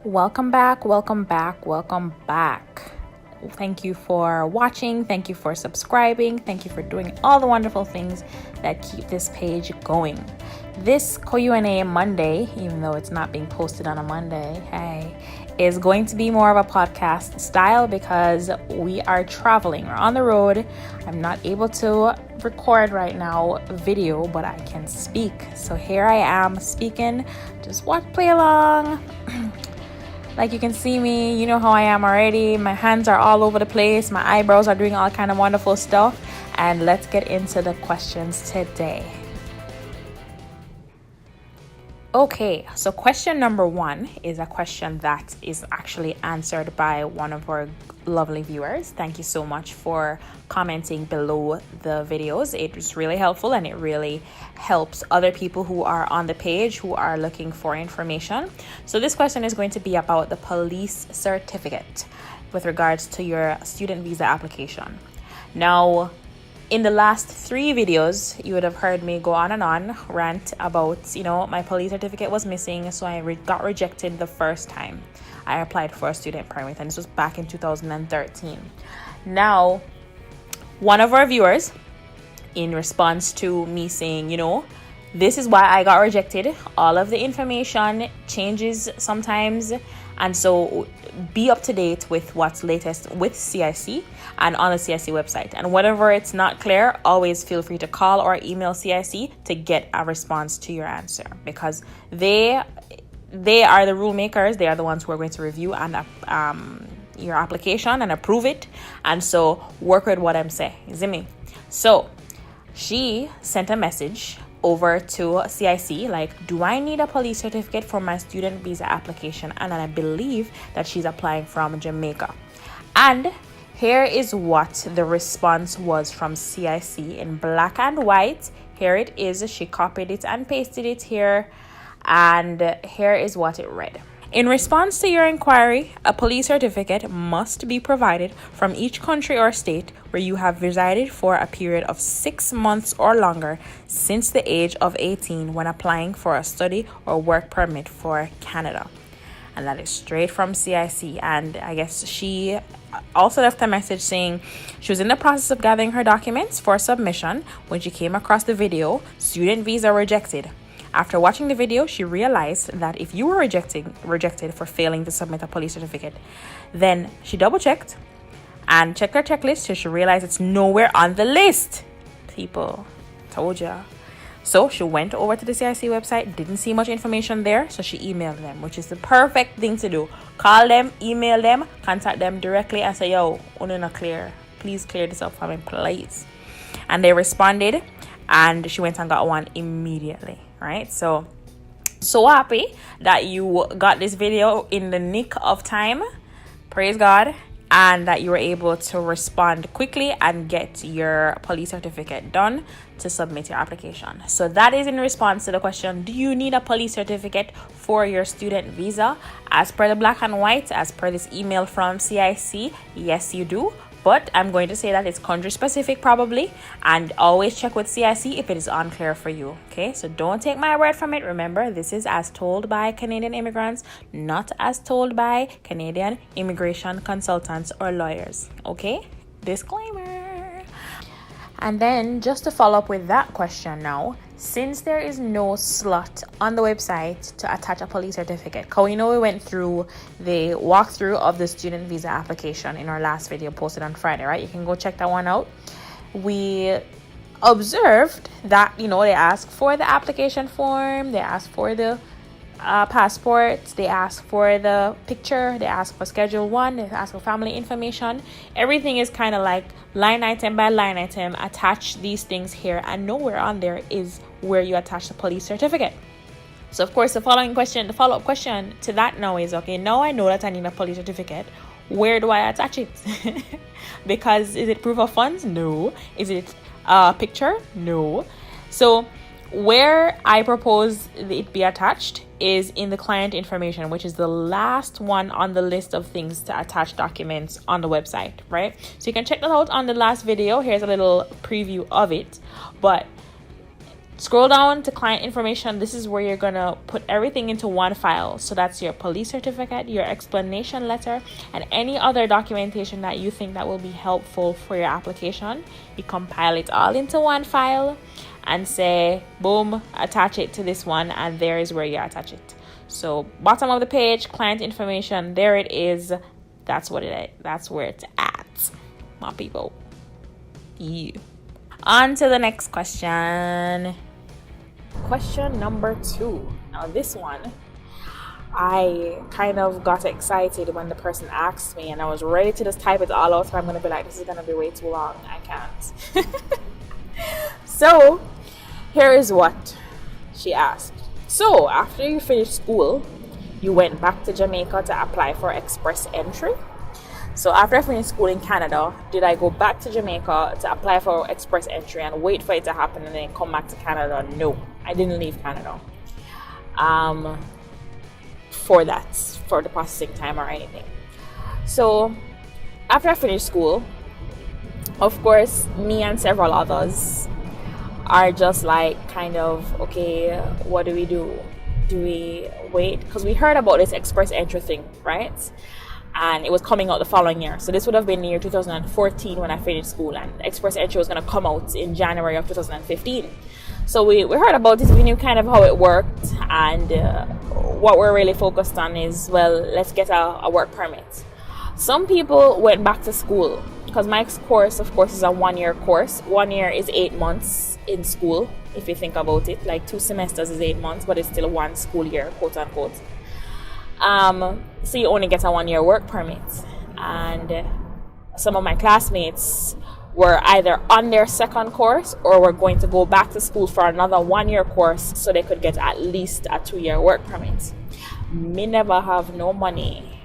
Welcome back, welcome back, welcome back. Thank you for watching. Thank you for subscribing. Thank you for doing all the wonderful things that keep this page going. This Q&A Monday, even though it's not being posted on a Monday, is going to be more of a podcast style because we are traveling. We're on the road. I'm not able to record right now video, but I can speak. So here I am speaking. Just play along. Like you can see me, you know how I am already. My hands are all over the place. My eyebrows are doing all kind of wonderful stuff. And let's get into the questions today. Okay, so question number 1 is a question that is actually answered by one of our lovely viewers. Thank you so much for commenting below the videos. It was really helpful and it really helps other people who are on the page who are looking for information. So this question is going to be about the police certificate with regards to your student visa application. Now, in the last 3 videos, you would have heard me go on and on, rant about, my police certificate was missing, so I got rejected the first time I applied for a student permit, and this was back in 2013. Now, one of our viewers, in response to me saying, this is why I got rejected, all of the information changes sometimes, and so be up to date with what's latest with CIC and on the CIC website. And whenever it's not clear, always feel free to call or email CIC to get a response to your answer, because they are the rule makers. They are the ones who are going to review and your application and approve it. And so work with what I'm saying. Zimmy. So she sent a message over to CIC like, do I need a police certificate for my student visa application? And then I believe that she's applying from Jamaica. And here is what the response was from CIC in black and white. Here it is. She copied it and pasted it here. And here is what it read. In response to your inquiry, a police certificate must be provided from each country or state where you have resided for a period of 6 months or longer since the age of 18 when applying for a study or work permit for Canada. And that is straight from CIC. And I guess she also left a message saying she was in the process of gathering her documents for submission when she came across the video, student visa rejected. After watching the video, she realized that if you were rejected for failing to submit a police certificate, then she double-checked and checked her checklist, so she realized it's nowhere on the list. People, told ya. So she went over to the CIC website, didn't see much information there, so she emailed them, which is the perfect thing to do. Call them, email them, contact them directly and say, yo, we're not clear. Please clear this up for me, please. And they responded, and she went and got one immediately. Right, so happy that you got this video in the nick of time, praise God, and that you were able to respond quickly and get your police certificate done to submit your application. So that is in response to the question, do you need a police certificate for your student visa? As per the black and white, as per this email from CIC, yes you do. But I'm going to say that it's country specific probably, and always check with CIC if it is unclear for you. Okay, so don't take my word from it. Remember, this is as told by Canadian immigrants, not as told by Canadian immigration consultants or lawyers. Okay, disclaimer. And then just to follow up with that question now, since there is no slot on the website to attach a police certificate, because we went through the walkthrough of the student visa application in our last video posted on Friday, right? You can go check that one out. We observed that, they ask for the application form, they ask for the passports, they ask for the picture, they ask for schedule 1, they ask for family information. Everything is kind of like line item by line item, attach these things here, and nowhere on there is where you attach the police certificate. So of course the follow-up question to that now is, okay, now I know that I need a police certificate, where do I attach it? Because is it proof of funds? No. Is it a picture? No. So where I propose it be attached is in the client information, which is the last one on the list of things to attach documents on the website, right? So you can check that out on the last video. Here's a little preview of it. But Scroll down to client information. This is where you're gonna put everything into one file. So that's your police certificate, your explanation letter, and any other documentation that you think that will be helpful for your application. You compile it all into one file and say, boom, attach it to this one, and there is where you attach it. So bottom of the page, client information, there it is. That's what it is. That's where it's at, my people. You. On to the next question. Question number 2. Now this one, I kind of got excited when the person asked me, and I was ready to just type it all out. So I'm going to be like, this is going to be way too long. I can't. So here is what she asked. So after you finished school, you went back to Jamaica to apply for express entry. So after I finished school in Canada, did I go back to Jamaica to apply for express entry and wait for it to happen and then come back to Canada? No, I didn't leave Canada for the processing time or anything. So after I finished school, of course, me and several others are just like kind of, okay, what do we do? Do we wait? Because we heard about this express entry thing, right? And it was coming out the following year. So this would have been the year 2014 when I finished school, and express entry was going to come out in January of 2015. So we heard about it. We knew kind of how it worked, and what we're really focused on is, well, let's get a work permit. Some people went back to school because my course, of course, is a 1-year course. 1 year is 8 months in school, if you think about it. Like 2 semesters is 8 months, but it's still 1 school year, quote unquote. So you only get a 1-year work permit, and some of my classmates were either on their second course or were going to go back to school for another 1-year course so they could get at least a 2-year work permit. Me never have no money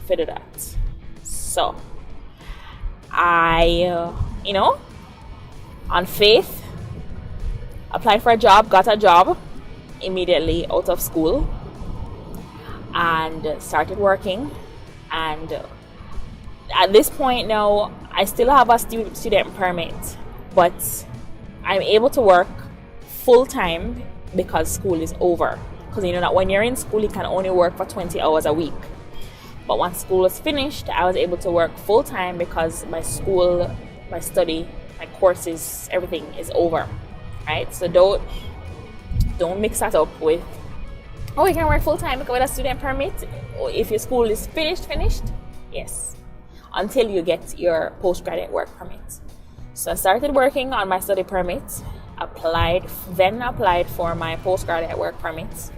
for that. So I, on faith, applied for a job, got a job immediately out of school, and started working. And at this point now, I still have a student permit, but I'm able to work full time because school is over. Because you know that when you're in school, you can only work for 20 hours a week. But once school was finished, I was able to work full time because my school, my study, my courses, everything is over, right? So don't mix that up with, oh, you can work full time because with a student permit. If your school is finished, yes, until you get your postgraduate work permit. So I started working on my study permit, applied for my postgraduate work permit,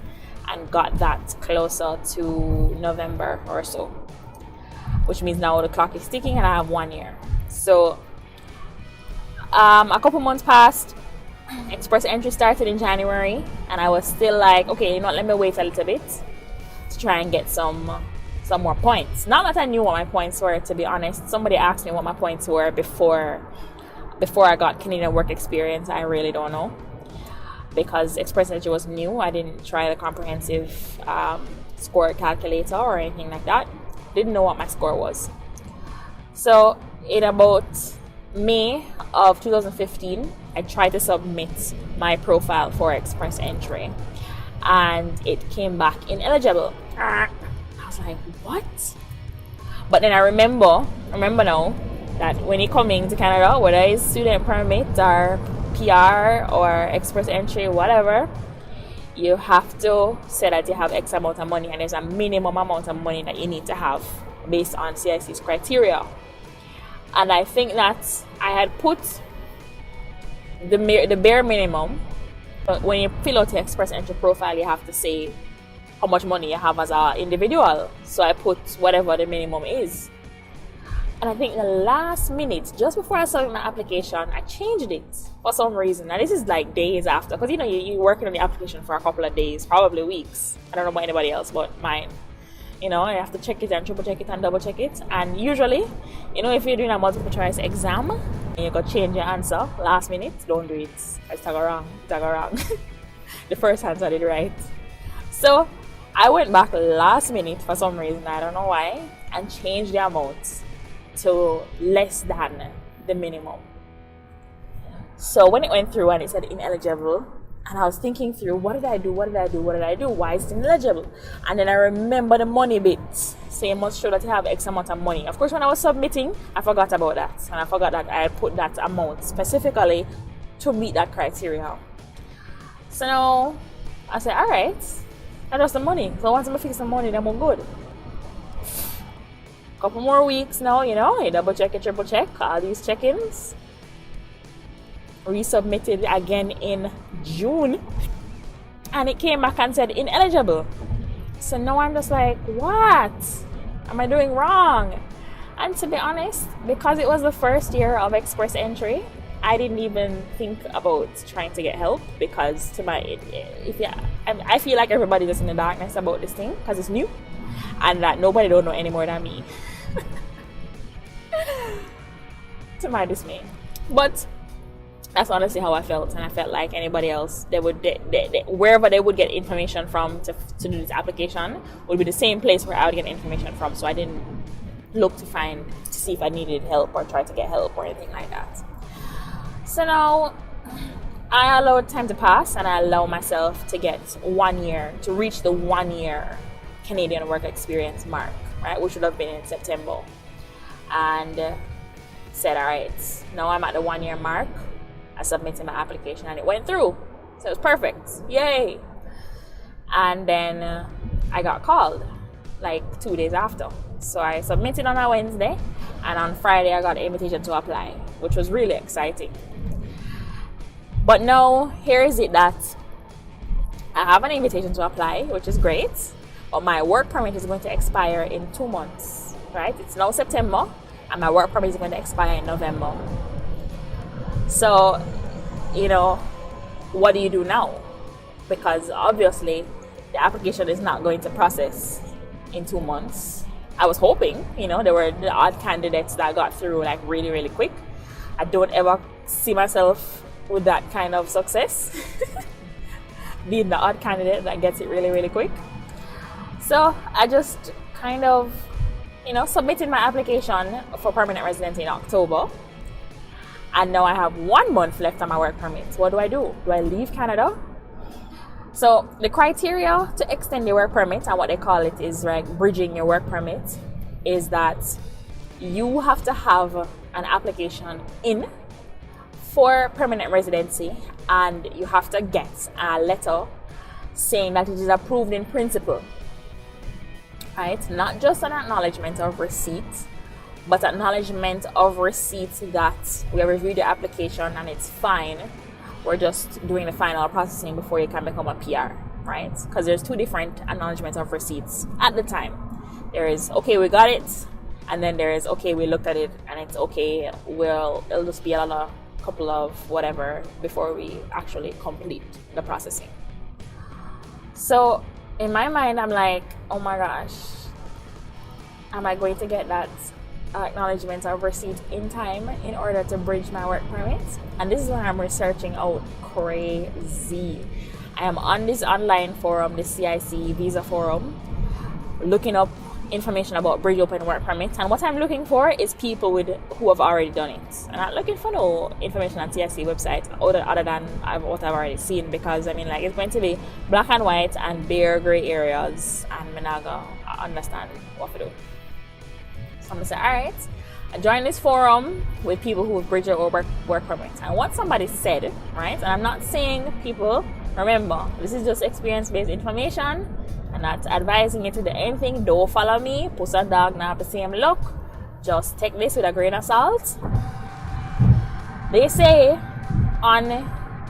and got that closer to November or so, which means now the clock is ticking and I have 1 year. So a couple months passed. Express entry started in January, and I was still like, okay, let me wait a little bit to try and get some more points. Not that I knew what my points were, to be honest. Somebody asked me what my points were before I got Canadian work experience. I really don't know, because express entry was new. I didn't try the comprehensive score calculator or anything like that. Didn't know what my score was. So in about May of 2015, I tried to submit my profile for express entry, and it came back ineligible. I was like, what? But then I remember now that when you're coming to Canada, whether it's student permit or PR or express entry, whatever, you have to say that you have X amount of money, and there's a minimum amount of money that you need to have based on CIC's criteria. And I think that I had put the bare minimum. But when you fill out your express entry profile, you have to say how much money you have as an individual. So I put whatever the minimum is. And I think the last minute, just before I submitted my application, I changed it for some reason. And this is like days after, because you're working on the application for a couple of days, probably weeks. I don't know about anybody else, but mine. You have to check it and triple check it and double check it. And usually, if you're doing a multiple choice exam and you got change your answer last minute, don't do it. It's tag around. The first answer I did right. So I went back last minute for some reason, I don't know why, and changed the amount to less than the minimum. So when it went through and it said ineligible, and I was thinking through, what did I do? Why is it ineligible? And then I remember the money bit. So you must show that you have X amount of money. Of course, when I was submitting, I forgot about that. And I forgot that I put that amount specifically to meet that criteria. So now I said, all right, that's just the money. So once I fix the money, then I'm good. Couple more weeks now, you double check, you triple check, all these check-ins. Resubmitted again in June, and it came back and said ineligible. So now I'm just like, what am I doing wrong? And to be honest, because it was the first year of express entry, I didn't even think about trying to get help, because I feel like everybody's just in the darkness about this thing because it's new, and that nobody don't know any more than me. To my dismay. But that's honestly how I felt, and I felt like anybody else, wherever they would get information from to do this application would be the same place where I would get information from. So I didn't look to see if I needed help or try to get help or anything like that. So now I allowed time to pass, and I allow myself to get 1 year, to reach the 1 year Canadian work experience mark, right, which would have been in September. And said, all right, now I'm at the 1 year mark. I submitted my application and it went through. So it was perfect. Yay! And then I got called like 2 days after. So I submitted on a Wednesday, and on Friday I got an invitation to apply, which was really exciting. But now, here is it that I have an invitation to apply, which is great, but my work permit is going to expire in 2 months, right? It's now September, and my work permit is going to expire in November. So, what do you do now? Because obviously, the application is not going to process in 2 months. I was hoping, there were the odd candidates that got through like really, really quick. I don't ever see myself with that kind of success, being the odd candidate that gets it really, really quick. So I just kind of, submitted my application for permanent residency in October. And now I have 1 month left on my work permit. What do? Do I leave Canada? So the criteria to extend your work permit, and what they call it is like bridging your work permit, is that you have to have an application in for permanent residency, and you have to get a letter saying that it is approved in principle. Right? Not just an acknowledgement of receipt, but acknowledgement of receipt that we have reviewed the application and it's fine. We're just doing the final processing before you can become a PR, right? Because there's 2 different acknowledgements of receipts at the time. There is, okay, we got it, and then there is, okay, we looked at it and it's okay, it'll just be another couple of whatever before we actually complete the processing. So in my mind, I'm like, oh my gosh, am I going to get that acknowledgement of receipt in time in order to bridge my work permit? And this is when I'm researching out crazy. I am on this online forum, the CIC visa forum, looking up information about bridge open work permits, and what I'm looking for is people who have already done it. I'm not looking for no information on CIC website other than what I've already seen, because it's going to be black and white and bare gray areas, and I'm not gonna understand what to do. So I'm gonna say, all right, I joined this forum with people who have bridged their work permits, and what somebody said, right? And I'm not saying people, remember, this is just experience-based information. I'm not advising you to do anything. Don't follow me. Puss and dog not have the same look. Just take this with a grain of salt. They say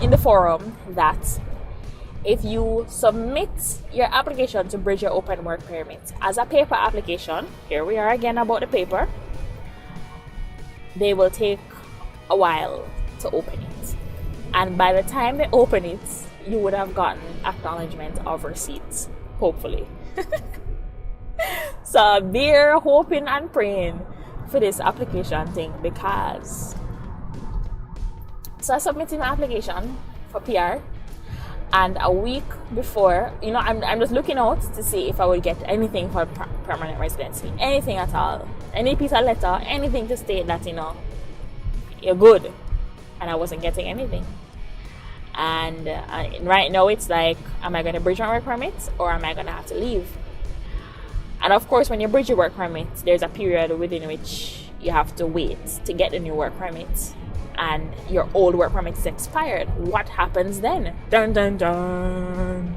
in the forum that if you submit your application to bridge your open work permit as a paper application, here we are again about the paper, they will take a while to open it. And by the time they open it, you would have gotten acknowledgement of receipts. Hopefully. So they're hoping and praying for this application thing, because I submitted my application for PR, and a week before, I'm just looking out to see if I would get anything for permanent residency, anything at all, any piece of letter, anything to state that you're good, and I wasn't getting anything. And right now it's like, am I going to bridge my work permit, or am I going to have to leave? And of course, when you bridge your work permit, there's a period within which you have to wait to get the new work permit, and your old work permit is expired. What happens then? Dun dun dun.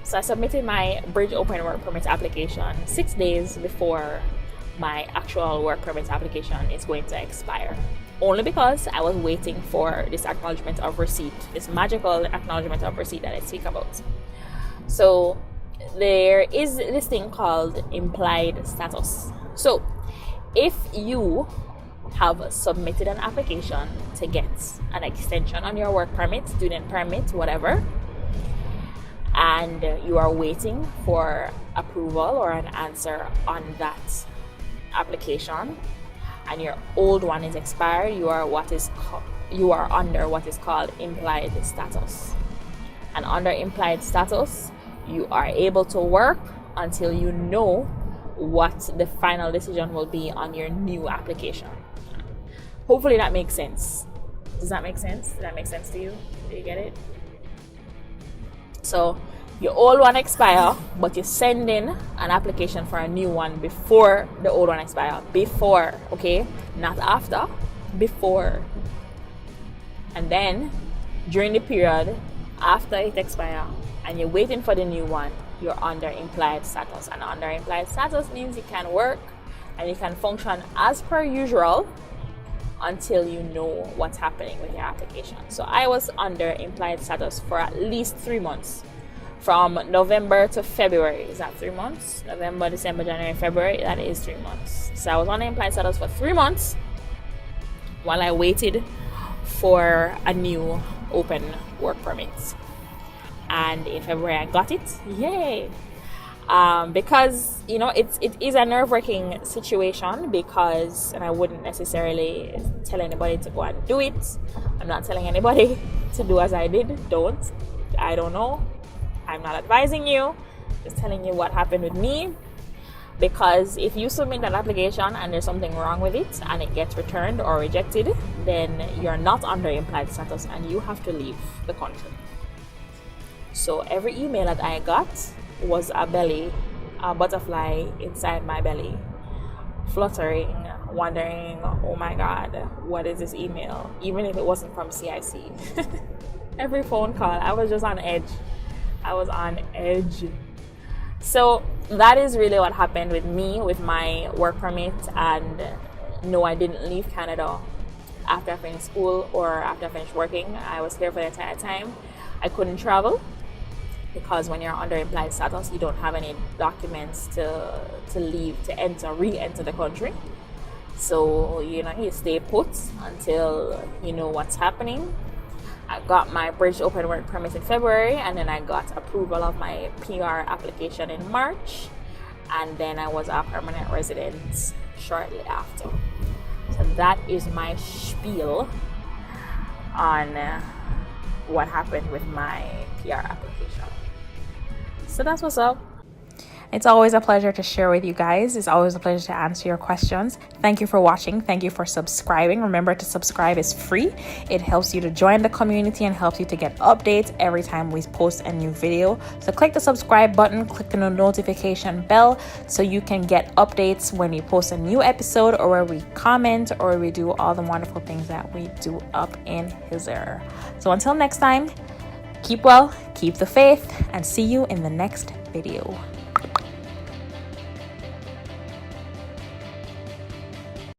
So I submitted my bridge open work permit application 6 days before my actual work permit application is going to expire, only because I was waiting for this acknowledgement of receipt, this magical acknowledgement of receipt that I speak about. So there is this thing called implied status. So if you have submitted an application to get an extension on your work permit, student permit, whatever, and you are waiting for approval or an answer on that application, and your old one is expired, you are under what is called implied status. And under implied status, you are able to work until you know what the final decision will be on your new application. Hopefully that makes sense. Does that make sense? Does that make sense to you? Do you get it? So your old one expire, but you send in an application for a new one before the old one expire. Before, okay? Not after, before. And then during the period after it expire and you're waiting for the new one, you're under implied status. And under implied status means you can work and you can function as per usual until you know what's happening with your application. So I was under implied status for at least 3 months. From November to February. Is that 3 months? November, December, January, February. That is 3 months. So I was on implied status for 3 months while I waited for a new open work permit. And in February I got it. Yay! Because it is a nerve-wracking situation, because, and I wouldn't necessarily tell anybody to go and do it. I'm not telling anybody to do as I did. I don't know. I'm not advising you, just telling you what happened with me. Because if you submit an application and there's something wrong with it and it gets returned or rejected, then you're not under implied status and you have to leave the country. So every email that I got was a butterfly inside my belly, fluttering, wondering, oh my God, what is this email? Even if it wasn't from CIC. Every phone call, I was just on edge. So that is really what happened with me with my work permit. And no, I didn't leave Canada after I finished school or after I finished working. I was here for the entire time. I couldn't travel because when you're under implied status, you don't have any documents to leave, to re-enter the country. So, you stay put until you know what's happening. I got my bridge open work permit in February, and then I got approval of my PR application in March, and then I was a permanent resident shortly after. So that is my spiel on what happened with my PR application. So that's what's up. It's always a pleasure to share with you guys. It's always a pleasure to answer your questions. Thank you for watching. Thank you for subscribing. Remember, to subscribe is free. It helps you to join the community and helps you to get updates every time we post a new video. So click the subscribe button, click the notification bell so you can get updates when we post a new episode or where we comment or where we do all the wonderful things that we do up in here. So until next time, keep well, keep the faith, and see you in the next video.